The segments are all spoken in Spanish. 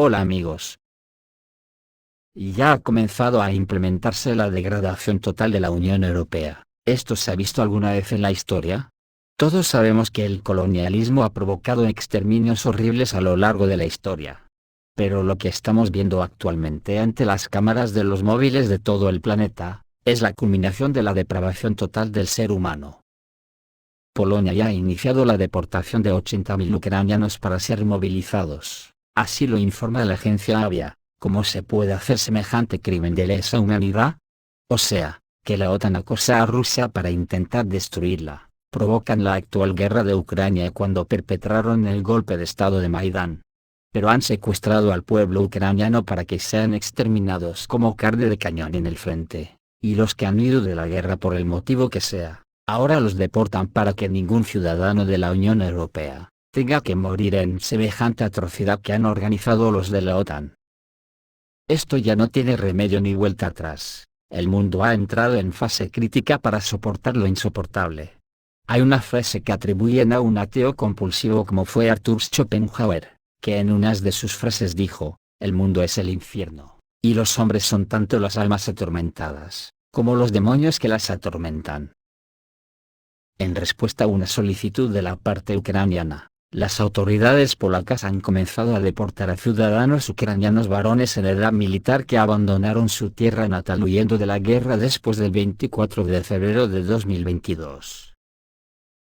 Hola amigos. Ya ha comenzado a implementarse la degradación total de la Unión Europea. ¿Esto se ha visto alguna vez en la historia? Todos sabemos que el colonialismo ha provocado exterminios horribles a lo largo de la historia. Pero lo que estamos viendo actualmente ante las cámaras de los móviles de todo el planeta, es la culminación de la depravación total del ser humano. Polonia ya ha iniciado la deportación de 80.000 ucranianos para ser movilizados, así lo informa la agencia AVIA. ¿Cómo se puede hacer semejante crimen de lesa humanidad? O sea, que la OTAN acosa a Rusia para intentar destruirla, provocan la actual guerra de Ucrania cuando perpetraron el golpe de estado de Maidán. Pero han secuestrado al pueblo ucraniano para que sean exterminados como carne de cañón en el frente, y los que han huido de la guerra por el motivo que sea, ahora los deportan para que ningún ciudadano de la Unión Europea tenga que morir en semejante atrocidad que han organizado los de la OTAN. Esto ya no tiene remedio ni vuelta atrás. El mundo ha entrado en fase crítica para soportar lo insoportable. Hay una frase que atribuyen a un ateo compulsivo como fue Arthur Schopenhauer, que en unas de sus frases dijo: el mundo es el infierno, y los hombres son tanto las almas atormentadas, como los demonios que las atormentan. En respuesta a una solicitud de la parte ucraniana, las autoridades polacas han comenzado a deportar a ciudadanos ucranianos varones en edad militar que abandonaron su tierra natal huyendo de la guerra después del 24 de febrero de 2022.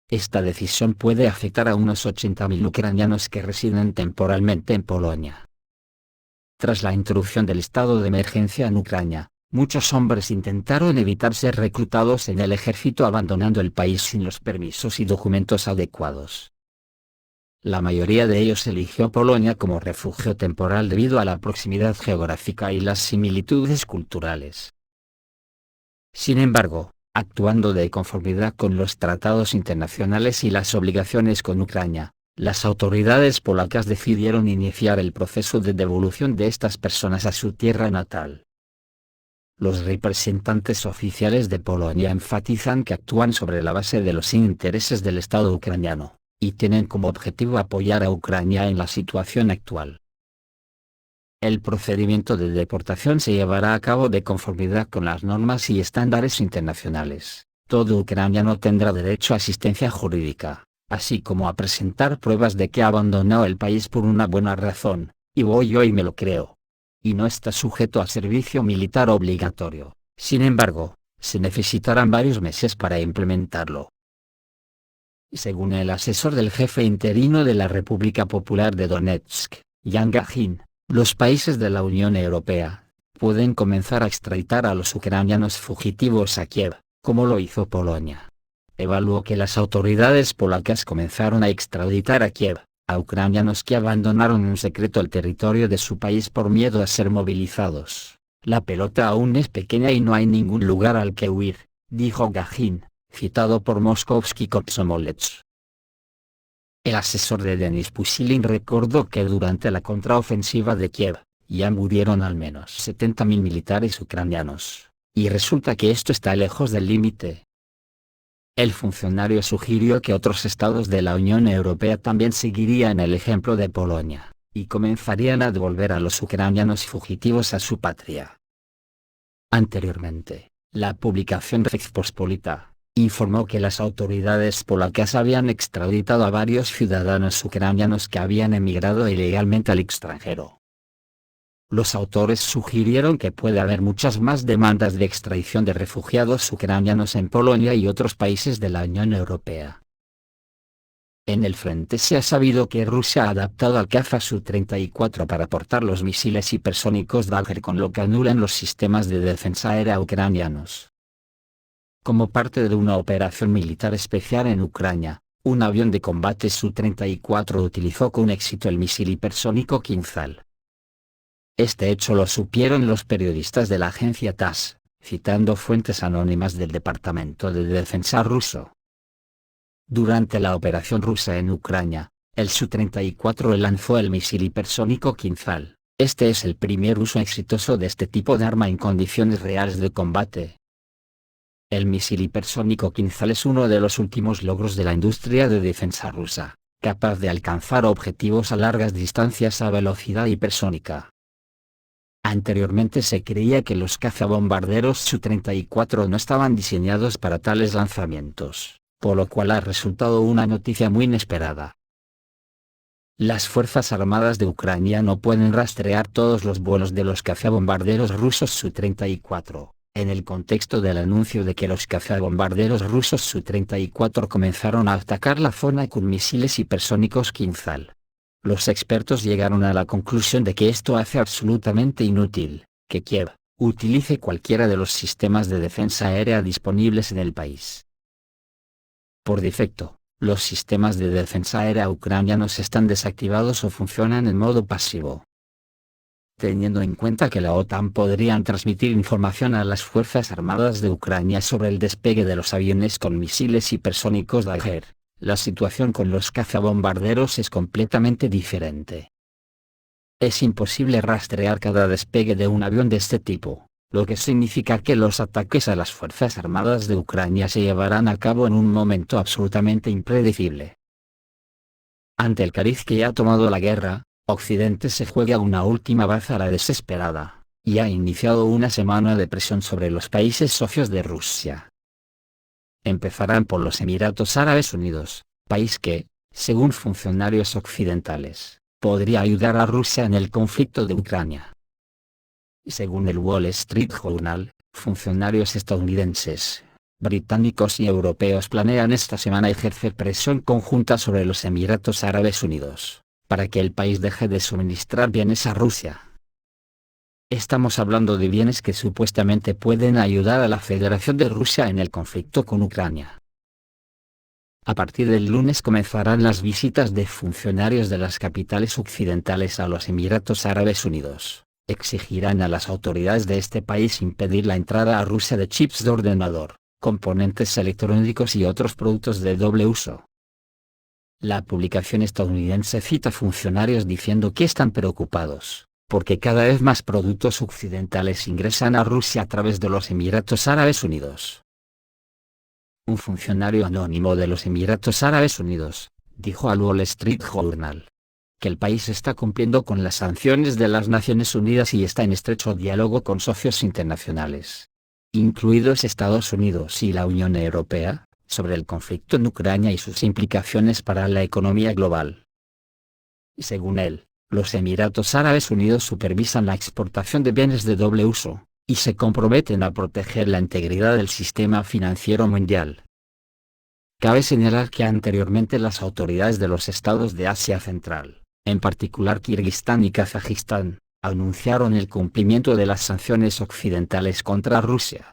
Esta decisión puede afectar a unos 80.000 ucranianos que residen temporalmente en Polonia. Tras la introducción del estado de emergencia en Ucrania, muchos hombres intentaron evitar ser reclutados en el ejército abandonando el país sin los permisos y documentos adecuados. La mayoría de ellos eligió Polonia como refugio temporal debido a la proximidad geográfica y las similitudes culturales. Sin embargo, actuando de conformidad con los tratados internacionales y las obligaciones con Ucrania, las autoridades polacas decidieron iniciar el proceso de devolución de estas personas a su tierra natal. Los representantes oficiales de Polonia enfatizan que actúan sobre la base de los intereses del Estado ucraniano, y tienen como objetivo apoyar a Ucrania en la situación actual. El procedimiento de deportación se llevará a cabo de conformidad con las normas y estándares internacionales. Todo ucraniano tendrá derecho a asistencia jurídica, así como a presentar pruebas de que ha abandonado el país por una buena razón, y voy yo y me lo creo. Y no está sujeto a servicio militar obligatorio. Sin embargo, se necesitarán varios meses para implementarlo. Según el asesor del jefe interino de la República Popular de Donetsk, Jan Gajin, los países de la Unión Europea pueden comenzar a extraditar a los ucranianos fugitivos a Kiev, como lo hizo Polonia. Evaluó que las autoridades polacas comenzaron a extraditar a Kiev a ucranianos que abandonaron en secreto el territorio de su país por miedo a ser movilizados. La pelota aún es pequeña y no hay ningún lugar al que huir, dijo Gajin, citado por Moskovsky Komsomolets. El asesor de Denis Pushilin recordó que durante la contraofensiva de Kiev, ya murieron al menos 70.000 militares ucranianos, y resulta que esto está lejos del límite. El funcionario sugirió que otros estados de la Unión Europea también seguirían el ejemplo de Polonia, y comenzarían a devolver a los ucranianos fugitivos a su patria. Anteriormente, la publicación Rzeczpospolita informó que las autoridades polacas habían extraditado a varios ciudadanos ucranianos que habían emigrado ilegalmente al extranjero. Los autores sugirieron que puede haber muchas más demandas de extradición de refugiados ucranianos en Polonia y otros países de la Unión Europea. En el frente se ha sabido que Rusia ha adaptado al Caza Su-34 para portar los misiles hipersónicos Dagger, con lo que anulan los sistemas de defensa aérea ucranianos. Como parte de una operación militar especial en Ucrania, un avión de combate Su-34 utilizó con éxito el misil hipersónico Kinzhal. Este hecho lo supieron los periodistas de la agencia TASS, citando fuentes anónimas del Departamento de Defensa ruso. Durante la operación rusa en Ucrania, el Su-34 lanzó el misil hipersónico Kinzhal. Este es el primer uso exitoso de este tipo de arma en condiciones reales de combate. El misil hipersónico Kinzhal es uno de los últimos logros de la industria de defensa rusa, capaz de alcanzar objetivos a largas distancias a velocidad hipersónica. Anteriormente se creía que los cazabombarderos Su-34 no estaban diseñados para tales lanzamientos, por lo cual ha resultado una noticia muy inesperada. Las Fuerzas Armadas de Ucrania no pueden rastrear todos los vuelos de los cazabombarderos rusos Su-34, en el contexto del anuncio de que los cazabombarderos rusos Su-34 comenzaron a atacar la zona con misiles hipersónicos Kinzhal. Los expertos llegaron a la conclusión de que esto hace absolutamente inútil que Kiev utilice cualquiera de los sistemas de defensa aérea disponibles en el país. Por defecto, los sistemas de defensa aérea ucranianos están desactivados o funcionan en modo pasivo. Teniendo en cuenta que la OTAN podría transmitir información a las Fuerzas Armadas de Ucrania sobre el despegue de los aviones con misiles hipersónicos Daher, la situación con los cazabombarderos es completamente diferente. Es imposible rastrear cada despegue de un avión de este tipo, lo que significa que los ataques a las Fuerzas Armadas de Ucrania se llevarán a cabo en un momento absolutamente impredecible. Ante el cariz que ha tomado la guerra, Occidente se juega una última baza a la desesperada, y ha iniciado una semana de presión sobre los países socios de Rusia. Empezarán por los Emiratos Árabes Unidos, país que, según funcionarios occidentales, podría ayudar a Rusia en el conflicto de Ucrania. Según el Wall Street Journal, funcionarios estadounidenses, británicos y europeos planean esta semana ejercer presión conjunta sobre los Emiratos Árabes Unidos, para que el país deje de suministrar bienes a Rusia. Estamos hablando de bienes que supuestamente pueden ayudar a la Federación de Rusia en el conflicto con Ucrania. A partir del lunes comenzarán las visitas de funcionarios de las capitales occidentales a los Emiratos Árabes Unidos. Exigirán a las autoridades de este país impedir la entrada a Rusia de chips de ordenador, componentes electrónicos y otros productos de doble uso. La publicación estadounidense cita funcionarios diciendo que están preocupados, porque cada vez más productos occidentales ingresan a Rusia a través de los Emiratos Árabes Unidos. Un funcionario anónimo de los Emiratos Árabes Unidos, dijo al Wall Street Journal, que el país está cumpliendo con las sanciones de las Naciones Unidas y está en estrecho diálogo con socios internacionales, incluidos Estados Unidos y la Unión Europea, sobre el conflicto en Ucrania y sus implicaciones para la economía global. Según él, los Emiratos Árabes Unidos supervisan la exportación de bienes de doble uso, y se comprometen a proteger la integridad del sistema financiero mundial. Cabe señalar que anteriormente las autoridades de los estados de Asia Central, en particular Kirguistán y Kazajistán, anunciaron el cumplimiento de las sanciones occidentales contra Rusia.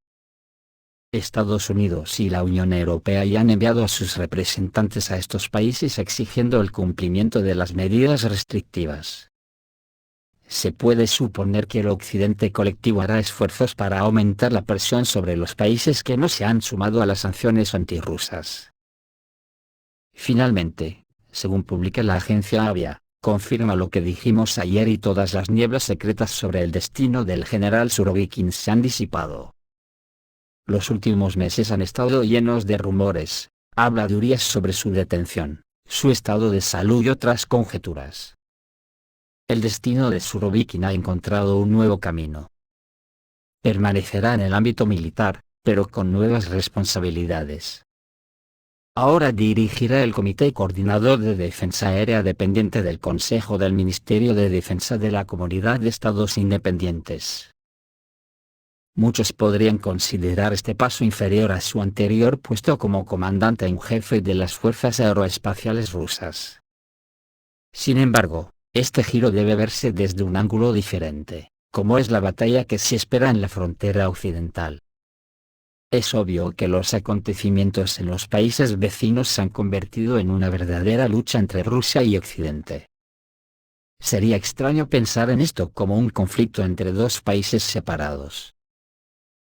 Estados Unidos y la Unión Europea ya han enviado a sus representantes a estos países exigiendo el cumplimiento de las medidas restrictivas. Se puede suponer que el Occidente colectivo hará esfuerzos para aumentar la presión sobre los países que no se han sumado a las sanciones antirrusas. Finalmente, según publica la agencia Avia, confirma lo que dijimos ayer y todas las nieblas secretas sobre el destino del general Surovikin se han disipado. Los últimos meses han estado llenos de rumores, habladurías sobre su detención, su estado de salud y otras conjeturas. El destino de Surovikin ha encontrado un nuevo camino. Permanecerá en el ámbito militar, pero con nuevas responsabilidades. Ahora dirigirá el Comité Coordinador de Defensa Aérea dependiente del Consejo del Ministerio de Defensa de la Comunidad de Estados Independientes. Muchos podrían considerar este paso inferior a su anterior puesto como comandante en jefe de las Fuerzas Aeroespaciales Rusas. Sin embargo, este giro debe verse desde un ángulo diferente, como es la batalla que se espera en la frontera occidental. Es obvio que los acontecimientos en los países vecinos se han convertido en una verdadera lucha entre Rusia y Occidente. Sería extraño pensar en esto como un conflicto entre dos países separados.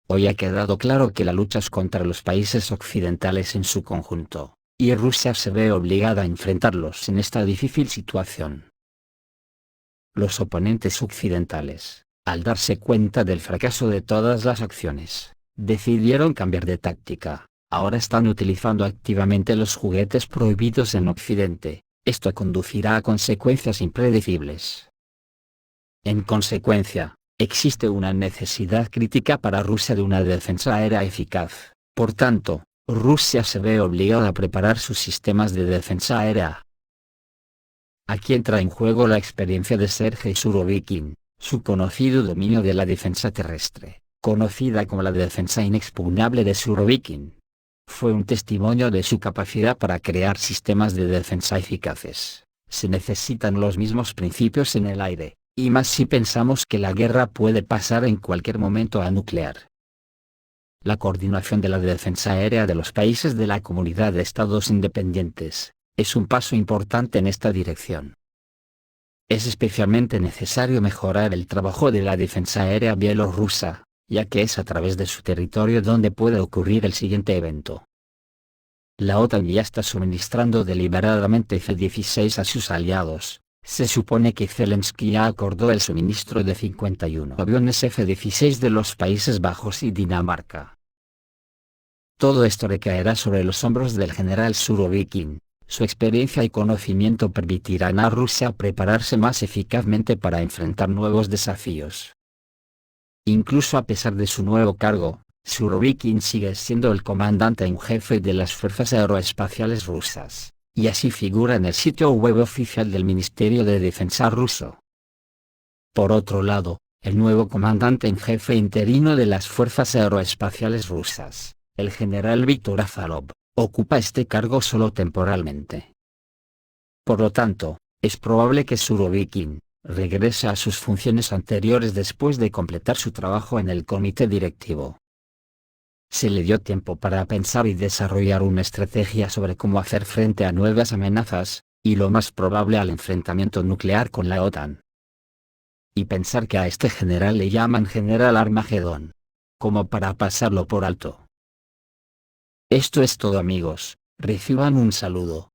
Hoy ha quedado claro que la lucha es contra los países occidentales en su conjunto, y Rusia se ve obligada a enfrentarlos en esta difícil situación. Los oponentes occidentales, al darse cuenta del fracaso de todas las acciones, decidieron cambiar de táctica. Ahora están utilizando activamente los juguetes prohibidos en Occidente, Esto conducirá a consecuencias impredecibles. En consecuencia, existe una necesidad crítica para Rusia de una defensa aérea eficaz. Por tanto, Rusia se ve obligada a preparar sus sistemas de defensa aérea. Aquí entra en juego la experiencia de Sergei Surovikin, su conocido dominio de la defensa terrestre, conocida como la defensa inexpugnable de Surovikin. Fue un testimonio de su capacidad para crear sistemas de defensa eficaces. Se necesitan los mismos principios en el aire, y más si pensamos que la guerra puede pasar en cualquier momento a nuclear. La coordinación de la defensa aérea de los países de la Comunidad de Estados Independientes es un paso importante en esta dirección. Es especialmente necesario mejorar el trabajo de la defensa aérea bielorrusa, ya que es a través de su territorio donde puede ocurrir el siguiente evento. La OTAN ya está suministrando deliberadamente F-16 a sus aliados. Se supone que Zelensky ya acordó el suministro de 51 aviones F-16 de los Países Bajos y Dinamarca. Todo esto recaerá sobre los hombros del general Surovikin. Su experiencia y conocimiento permitirán a Rusia prepararse más eficazmente para enfrentar nuevos desafíos. Incluso a pesar de su nuevo cargo, Surovikin sigue siendo el comandante en jefe de las fuerzas aeroespaciales rusas, y así figura en el sitio web oficial del Ministerio de Defensa ruso. Por otro lado, el nuevo comandante en jefe interino de las fuerzas aeroespaciales rusas, el general Viktor Azarov, ocupa este cargo solo temporalmente. Por lo tanto, es probable que Surovikin regrese a sus funciones anteriores después de completar su trabajo en el comité directivo. Se le dio tiempo para pensar y desarrollar una estrategia sobre cómo hacer frente a nuevas amenazas, y lo más probable al enfrentamiento nuclear con la OTAN. Y pensar que a este general le llaman General Armagedón, como para pasarlo por alto. Esto es todo, amigos, reciban un saludo.